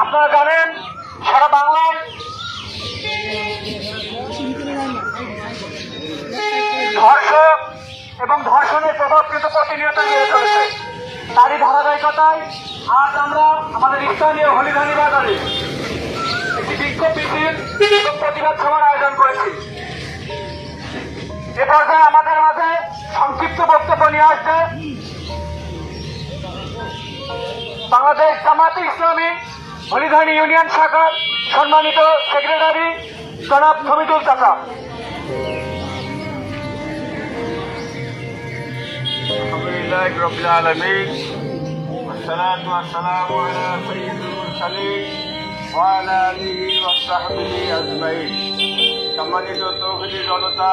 আপনারা জানেন সারা বাংলায় ধর্ষক এবং ধর্ষণের প্রভাব কিন্তু প্রতিনিয়ত বেড়ে চলেছে। তারই ধারাবাহিকতায় আজ আমরা আমাদের স্থানীয় হলিধানি বাজারে একটি বিক্ষোভ মিছিল এবং প্রতিবাদ সভার আয়োজন করেছি। এ পর্যায়ে আমাদের মাঝে সংক্ষিপ্ত বক্তব্য নিয়ে আসছে বাংলাদেশ জামায়াতে ইসলামী হলিধানি ইউনিয়ন শাখার সম্মানিত সেক্রেটারি জনাব শমিদুল চাচা। আলহামদুলিল্লাহ রাব্বিল আলামিন والصلاة والسلام على سيد المرسلين وعلى آله وصحبه أجمعين। সম্মানিত তৌহিদি জনতা,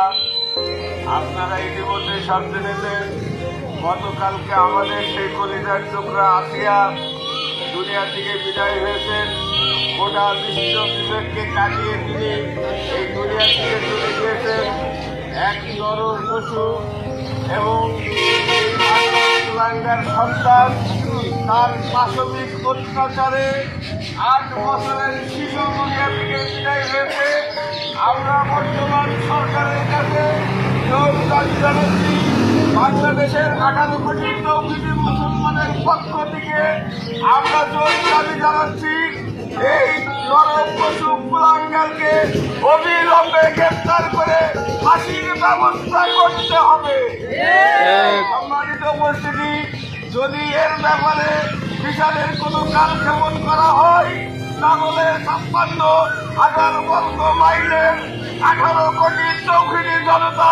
আপনারা ইতিমধ্যে সব জেনেছেন গতকালকে আমাদের সেই কলিজার টুকরা আসিয়া দুনিয়া থেকে বিদায় হয়েছেন। গোটা বিশ্ব বিবেককে কাটিয়ে তিনি এই দুনিয়া থেকে চলে গিয়েছেন। এক নরম পশু এবং কুলাঙ্গার সন্তান তার পাশবিক অত্যাচারে 8 বছরের শিশু দুনিয়া থেকে বিদায় হয়েছে। আমরা বর্তমান সরকারের কাছে দাবি জানাচ্ছি, বাংলাদেশের 18 কোটি তৌহিদি মুসলমানের পক্ষ থেকে আমরা দাবি জানাচ্ছি এই নরম পশু কুলাঙ্গারকে অবিলম্বে গ্রেফতার করে ফাঁসির ব্যবস্থা করতে হবে। সম্মানিত উপস্থিতি, যদি এর ব্যাপারে বিচারের কোনো কার্যক্রম করা হয় তাহলে 56,000 বর্গ মাইলের 18 কোটি তৌহিদি জনতা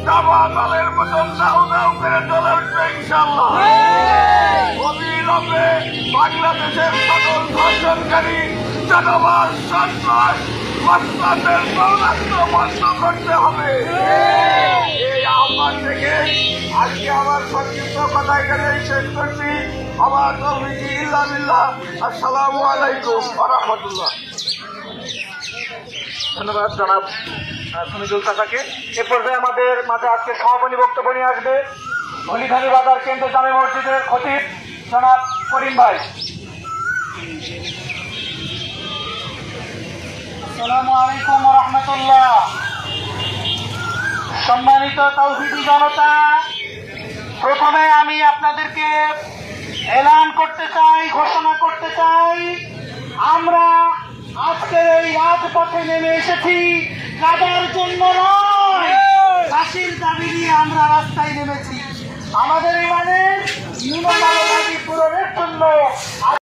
দাবা দলের মতন দাউ দাউ করে চলে উঠবে ইনশাআল্লাহ। অবিলম্বে বাংলাদেশের সকল ধর্ষণকারী চাঁদাবাজ সন্ত্রাস মাস্তানদের দৌরাত্ম্য বন্ধ করতে হবে। এই আহ্বান থেকে আজকে আমার সংক্ষিপ্ত কথা এখানেই শেষ করছি। আমার তৌফিক ইল্লা বিল্লাহ। আসসালামু আলাইকুম ওয়া রাহমাতুল্লাহ। ধন্যবাদ জনাব শমিদুল চাচাকে। এ পর্যায়ে আমাদের মাঝে আজকে সমাপনী বক্তব্য নিয়ে আসবে হলিধানি বাজার কেন্দ্র জামে মসজিদের খতিব জনাব করিম ভাই। আসসালামু আলাইকুম ওয়া রাহমাতুল্লাহ। সম্মানিত তৌহিদি জনতা, প্রথমে আমি আপনাদেরকে এলান করতে চাই, ঘোষণা করতে চাই, আমরা আজকের এই রাজপথে নেমে এসেছি কাদার জন্য নয়, ফাঁসির দাবি নিয়ে আমরা রাস্তায় নেমেছি। আমাদের এই মানে ন্যূনতম দাবি পূরণের জন্য।